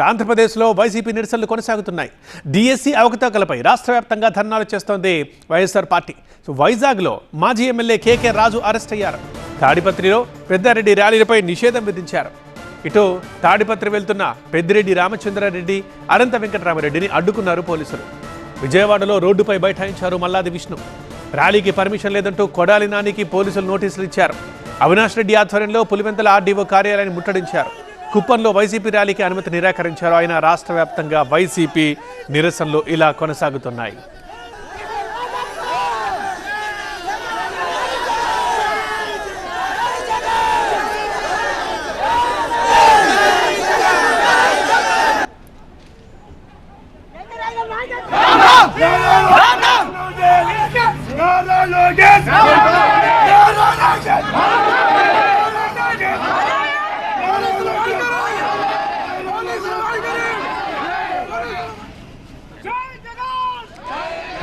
ఆంధ్రప్రదేశ్లో వైసీపీ నిరసనలు కొనసాగుతున్నాయి. డిఎస్సి అవకతవకలపై రాష్ట్ర వ్యాప్తంగా ధర్నాలు చేస్తోంది వైఎస్ఆర్ పార్టీ. వైజాగ్లో మాజీ ఎమ్మెల్యే కేకే రాజు అరెస్ట్ అయ్యారు. తాడిపత్రిలో పెద్దారెడ్డి ర్యాలీలపై నిషేధం విధించారు. ఇటు తాడిపత్రి వెళ్తున్న పెద్దిరెడ్డి రామచంద్రారెడ్డి, అనంత వెంకటరామరెడ్డిని అడ్డుకున్నారు పోలీసులు. విజయవాడలో రోడ్డుపై బైఠాయించారు మల్లాది విష్ణు. ర్యాలీకి పర్మిషన్ లేదంటూ కొడాలి నానికి పోలీసులు నోటీసులు ఇచ్చారు. అవినాష్ రెడ్డి ఆధ్వర్యంలో పులివెందుల ఆర్డీఓ కార్యాలయాన్ని ముట్టడించారు. కుప్పంలో వైసీపీ ర్యాలీకి అనుమతి నిరాకరించారు. ఆయన రాష్ట్ర వ్యాప్తంగా వైసీపీ నిరసనలు ఇలా కొనసాగుతున్నాయి.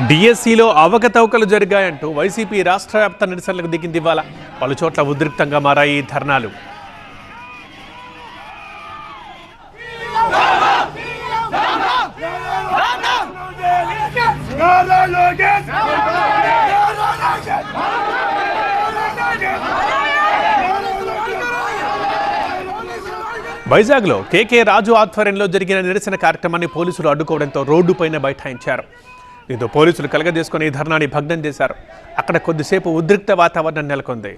డిఎస్సిలో అవకతవకలు జరిగాయంటూ వైసీపీ రాష్ట్ర వ్యాప్త నిరసనలకు దిగింది. ఇవాళ పలు చోట్ల ఉద్రిక్తంగా మారాయి ధర్నాలు. వైజాగ్లో కేకే రాజు ఆధ్వర్యంలో జరిగిన నిరసన కార్యక్రమాన్ని పోలీసులు అడ్డుకోవడంతో రోడ్డుపైన బైఠాయించారు. దీంతో పోలీసులు కలగజేసుకుని ధర్నాని భగ్నం చేశారు. అక్కడ కొద్దిసేపు ఉద్రిక్త వాతావరణం నెలకొంది.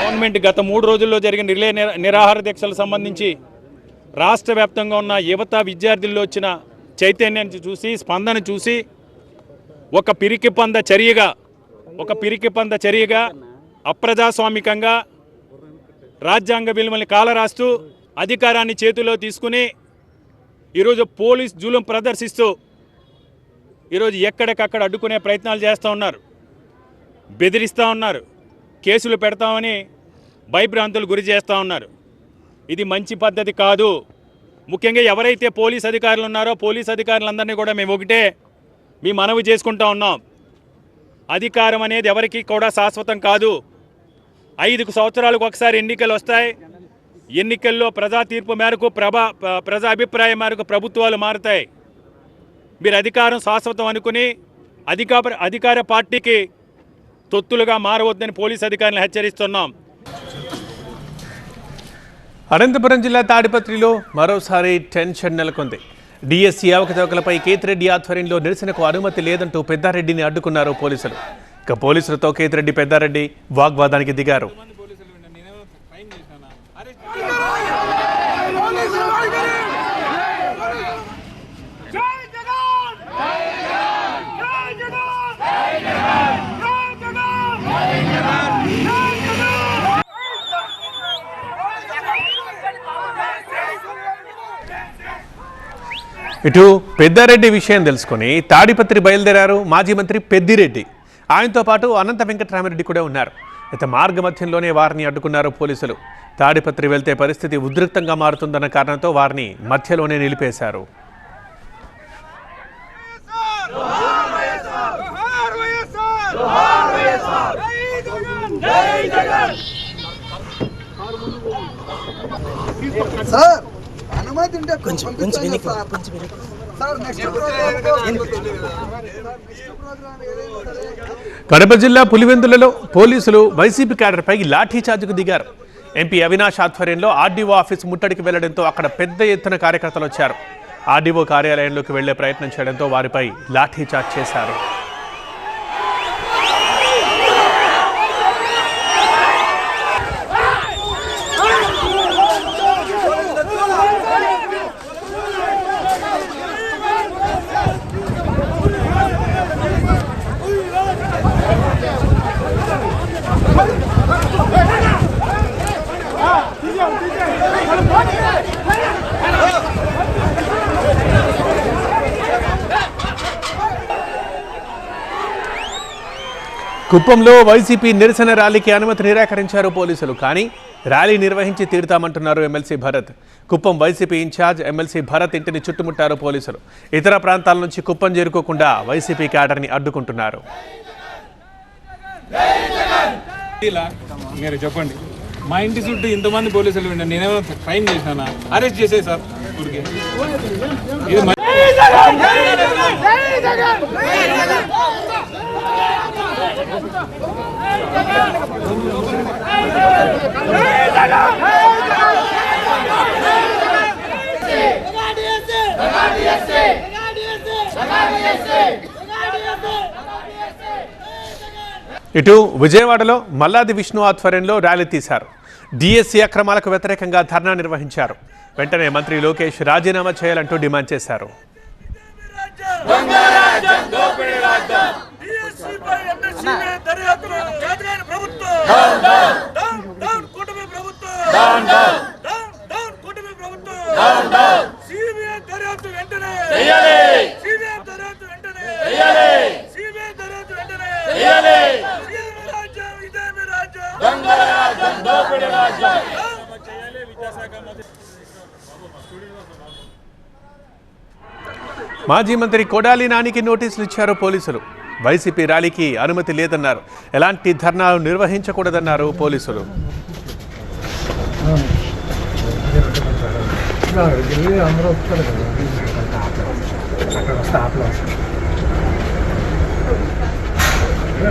గవర్నమెంట్ గత 3 రోజుల్లో జరిగిన రిలే నిరాహార దీక్షలకు సంబంధించి రాష్ట్ర వ్యాప్తంగా ఉన్న యువత విద్యార్థుల్లో వచ్చిన చైతన్యాన్ని చూసి, స్పందన చూసి ఒక పిరికిపంద చర్యగా అప్రజాస్వామికంగా రాజ్యాంగ విలువల్ని కాలరాస్తూ అధికారాన్ని చేతిలో తీసుకుని ఈరోజు పోలీస్ జూలం ప్రదర్శిస్తూ ఈరోజు ఎక్కడికక్కడ అడ్డుకునే ప్రయత్నాలు చేస్తూ ఉన్నారు, బెదిరిస్తూ ఉన్నారు, కేసులు పెడతామని భయభ్రాంతులు గురి చేస్తూ ఉన్నారు. ఇది మంచి పద్ధతి కాదు. ముఖ్యంగా ఎవరైతే పోలీస్ అధికారులు ఉన్నారో పోలీస్ అధికారులందరినీ కూడా మేము ఒకటే మీ మనవి చేసుకుంటా ఉన్నాం. అధికారం అనేది ఎవరికి కూడా శాశ్వతం కాదు. 5 సంవత్సరాలకు ఒకసారి ఎన్నికలు వస్తాయి. ఎన్నికల్లో ప్రజా తీర్పు మేరకు ప్రజా అభిప్రాయం మేరకు ప్రభుత్వాలు మారుతాయి. మీరు అధికారం శాశ్వతం అనుకుని అధికార పార్టీకి తొత్తులుగా మారవద్దని పోలీస్ అధికారులను హెచ్చరిస్తున్నాం. అనంతపురం జిల్లా తాడిపత్రిలో మరోసారి టెన్షన్ నెలకొంది. డిఎస్సి అవకతవకలపై కేతిరెడ్డి ఆధ్వర్యంలో నిరసనకు అనుమతి లేదంటూ పెద్దారెడ్డిని అడ్డుకున్నారు పోలీసులు. ఇక పోలీసులతో కేతిరెడ్డి, పెద్దారెడ్డి వాగ్వాదానికి దిగారు. ఇటు పెద్దారెడ్డి విషయం తెలుసుకుని తాడిపత్రి బయలుదేరారు మాజీ మంత్రి పెద్దిరెడ్డి. ఆయనతో పాటు అనంత వెంకటరామరెడ్డి కూడా ఉన్నారు. అయితే మార్గ మధ్యంలోనే వారిని అడ్డుకున్నారు పోలీసులు. తాడిపత్రి వెళ్తే పరిస్థితి ఉద్రిక్తంగా మారుతుందన్న కారణంతో వారిని మధ్యలోనే నిలిపేశారు. కడప జిల్లా పులివెందులలో పోలీసులు వైసీపీ క్యాడర్పై లాఠీచార్జ్కు దిగారు. ఎంపీ అవినాష్ ఆధ్వర్యంలో ఆర్డీఓ ఆఫీస్ ముట్టడికి వెళ్లడంతో అక్కడ పెద్ద ఎత్తున కార్యకర్తలు వచ్చారు. ఆర్డీఓ కార్యాలయంలోకి వెళ్లే ప్రయత్నం చేయడంతో వారిపై లాఠీచార్జ్ చేశారు. కుప్పంలో వైసీపీ నిరసన ర్యాలీకి అనుమతి నిరాకరించారు పోలీసులు. కానీ ర్యాలీ నిర్వహించి తీరుతామంటున్నారు MLC Bharat. Kuppam YCP incharge MLC Bharat ఇంటిని చుట్టుముట్టారు పోలీసులు. ఇతర ప్రాంతాల నుంచి కుప్పం చేరుకోకుండా వైసీపీ క్యాడర్ని అడ్డుకుంటున్నారు. మీరు చెప్పండి, మా ఇంటి చుట్టూ ఇంతమంది పోలీసులు ఉండే నేనేమైనా క్రైమ్ చేశానా? అరెస్ట్ చేసే సార్ ఊరికే ఇటు విజయవాడలో మల్లాది విష్ణు ఆధ్వర్యంలో ర్యాలీ తీశారు. డిఎస్సి అక్రమాలకు వ్యతిరేకంగా ధర్నా నిర్వహించారు. వెంటనే మంత్రి లోకేష్ రాజీనామా చేయాలంటూ డిమాండ్ చేశారు. మాజీ మంత్రి కొడాలి నానికి నోటీసులు ఇచ్చారు పోలీసులు. వైసీపీ ర్యాలీకి అనుమతి లేదన్నారు. ఎలాంటి ధర్నాలు నిర్వహించకూడదన్నారు పోలీసులు.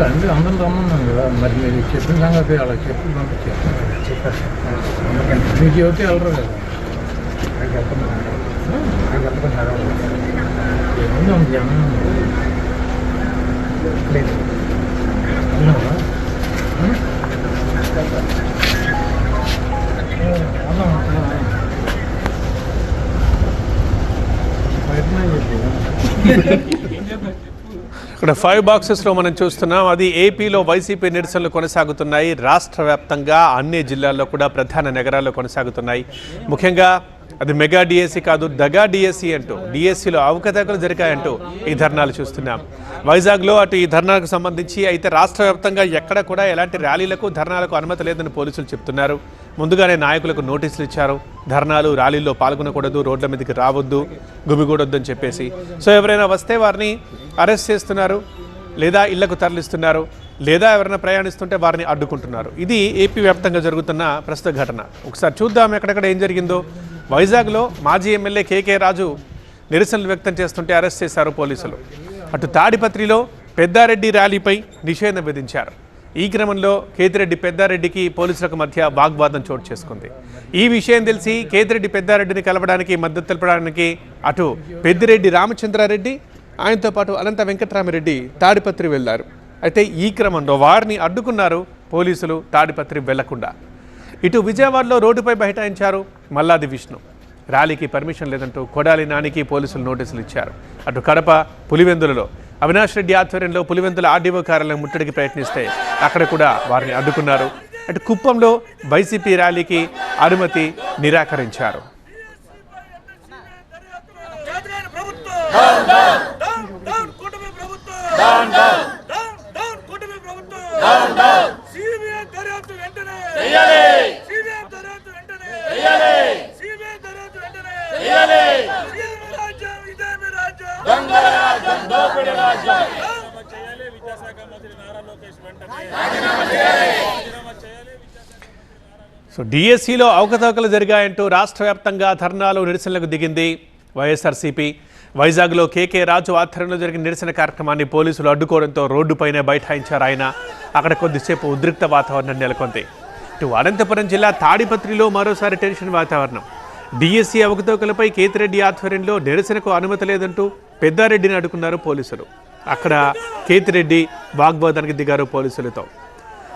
అందరూ రమ్మన్నాను కదా, మరి మీరు చెప్పిన సంగతి అలా చెప్పి పంపించారు. మీకు చెబితే వెళ్ళరు కదా, ఏముంది జనం లేదు. ఇక్కడ 5 బాక్సెస్లో మనం చూస్తున్నాం. అది ఏపీలో వైసీపీ నిరసనలు కొనసాగుతున్నాయి. రాష్ట్ర వ్యాప్తంగా అన్ని జిల్లాల్లో కూడా ప్రధాన నగరాల్లో కొనసాగుతున్నాయి. ముఖ్యంగా అది మెగా డిఎస్సి కాదు, దగా డిఎస్సి అంటూ డిఎస్సిలో అవకతవకలు జరిగాయంటూ ఈ ధర్నాలు చూస్తున్నాం. వైజాగ్లో అటు ఈ ధర్నాలకు సంబంధించి అయితే రాష్ట్ర వ్యాప్తంగా ఎక్కడ కూడా ఎలాంటి ర్యాలీలకు ధర్నాలకు అనుమతి లేదని పోలీసులు చెప్తున్నారు. ముందుగానే నాయకులకు నోటీసులు ఇచ్చారు. ధర్నాలు ర్యాలీల్లో పాల్గొనకూడదు, రోడ్ల మీదకి రావద్దు, గుమిగూడొద్దు అని చెప్పేసి. సో ఎవరైనా వస్తే వారిని అరెస్ట్ చేస్తున్నారు, లేదా ఇళ్లకు తరలిస్తున్నారు, లేదా ఎవరైనా ప్రయాణిస్తుంటే వారిని అడ్డుకుంటున్నారు. ఇది ఏపీ వ్యాప్తంగా జరుగుతున్న ప్రస్తుత ఘటన. ఒకసారి చూద్దాం ఎక్కడెక్కడ ఏం జరిగిందో. వైజాగ్లో మాజీ ఎమ్మెల్యే కేకే రాజు నిరసనలు వ్యక్తం చేస్తుంటే అరెస్ట్ చేశారు పోలీసులు. అటు తాడిపత్రిలో పెద్దారెడ్డి ర్యాలీపై నిషేధం విధించారు. ఈ క్రమంలో కేతిరెడ్డి పెద్దారెడ్డికి పోలీసులకు మధ్య వాగ్వాదం చోటు చేసుకుంది. ఈ విషయం తెలిసి కేతిరెడ్డి పెద్దారెడ్డిని కలవడానికి మద్దతు తెలపడానికి అటు పెద్దిరెడ్డి రామచంద్రారెడ్డి, ఆయనతో పాటు అనంత వెంకటరామిరెడ్డి తాడిపత్రి వెళ్లారు. అయితే ఈ క్రమంలో వారిని అడ్డుకున్నారు పోలీసులు తాడిపత్రి వెళ్లకుండా. ఇటు విజయవాడలో రోడ్డుపై బైఠాయించారు మల్లాది విష్ణు. ర్యాలీకి పర్మిషన్ లేదంటూ కొడాలి నానికి పోలీసులు నోటీసులు ఇచ్చారు. అటు కడప పులివెందులలో అవినాష్ రెడ్డి ఆధ్వర్యంలో పులివెందుల ఆర్డీఓ కార్యాలయం ముట్టడికి ప్రయత్నిస్తే అక్కడ కూడా వారిని అడ్డుకున్నారు. అటు కుప్పంలో వైసీపీ ర్యాలీకి అనుమతి నిరాకరించారు. సో డిఎస్సిలో అవకతవకలు జరిగాయంటూ రాష్ట్ర వ్యాప్తంగా ధర్నాలు నిరసనలకు దిగింది వైఎస్ఆర్సీపీ. వైజాగ్లో కేకే రాజు ఆధ్వర్యంలో జరిగిన నిరసన కార్యక్రమాన్ని పోలీసులు అడ్డుకోవడంతో రోడ్డుపైనే బైఠాయించారు ఆయన. అక్కడ కొద్దిసేపు ఉద్రిక్త వాతావరణం నెలకొంది. ఇటు అనంతపురం జిల్లా తాడిపత్రిలో మరోసారి టెన్షన్ వాతావరణం. డిఎస్సి అవకతవకలపై కేతిరెడ్డి ఆధ్వర్యంలో నిరసనకు అనుమతి లేదంటూ పెద్దారెడ్డిని అడ్డుకున్నారు పోలీసులు. అక్కడ కేతిరెడ్డి వాగ్వాదానికి దిగారు పోలీసులతో.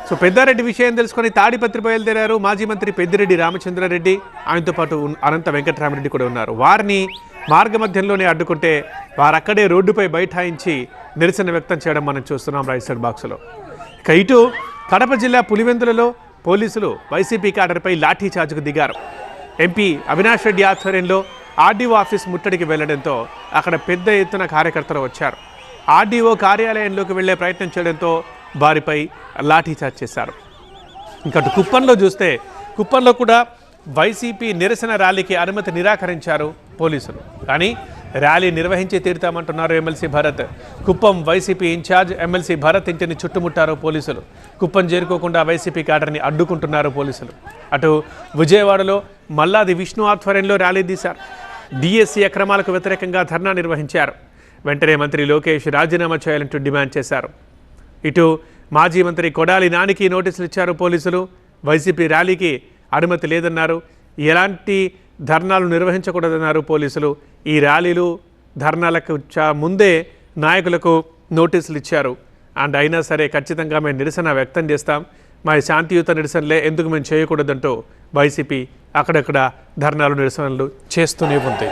సో పెద్దారెడ్డి విషయం తెలుసుకొని తాడిపత్రి బయలుదేరారు మాజీ మంత్రి పెద్దిరెడ్డి రామచంద్రారెడ్డి, ఆయనతో పాటు అనంత వెంకటరామిరెడ్డి కూడా ఉన్నారు. వారిని మార్గమధ్యంలోనే అడ్డుకుంటే వారక్కడే రోడ్డుపై బైఠాయించి నిరసన వ్యక్తం చేయడం మనం చూస్తున్నాం రైట్ సైడ్ బాక్స్లో. ఇక ఇటు కడప జిల్లా పులివెందులలో పోలీసులు వైసీపీ క్యాడర్పై లాఠీ చార్జ్కు దిగారు. ఎంపీ అవినాష్ రెడ్డి ఆధ్వర్యంలో ఆర్డీఓ ఆఫీస్ ముట్టడికి వెళ్లడంతో అక్కడ పెద్ద ఎత్తున కార్యకర్తలు వచ్చారు. ఆర్డీఓ కార్యాలయంలోకి వెళ్లే ప్రయత్నం చేయడంతో వారిపై లాఠీచార్జ్ చేశారు. ఇంకా అటు కుప్పంలో చూస్తే కుప్పంలో కూడా వైసీపీ నిరసన ర్యాలీకి అనుమతి నిరాకరించారు పోలీసులు. కానీ ర్యాలీ నిర్వహించి తీరుతామంటున్నారు MLC Bharat. Kuppam YCP incharge MLC Bharat ఇంటిని చుట్టుముట్టారు పోలీసులు. కుప్పం చేరుకోకుండా వైసీపీ క్యాడర్ని అడ్డుకుంటున్నారు పోలీసులు. అటు విజయవాడలో మల్లాది విష్ణు ఆధ్వర్యంలో ర్యాలీ తీశారు. డిఎస్సి అక్రమాలకు వ్యతిరేకంగా ధర్నా నిర్వహించారు. వెంటనే మంత్రి లోకేష్ రాజీనామా చేయాలంటూ డిమాండ్ చేశారు. ఇటు మాజీ మంత్రి కొడాలి నానికి నోటీసులు ఇచ్చారు పోలీసులు. వైసీపీ ర్యాలీకి అనుమతి లేదన్నారు. ఎలాంటి ధర్నాలు నిర్వహించకూడదన్నారు పోలీసులు. ఈ ర్యాలీలు ధర్నాలకు ముందే నాయకులకు నోటీసులు ఇచ్చారు. అండ్ అయినా సరే ఖచ్చితంగా మేము నిరసన వ్యక్తం చేస్తాం, మా శాంతియుత నిరసనలే, ఎందుకు మేము చేయకూడదంటూ వైసీపీ అక్కడక్కడ ధర్నాలు నిరసనలు చేస్తూనే ఉంది.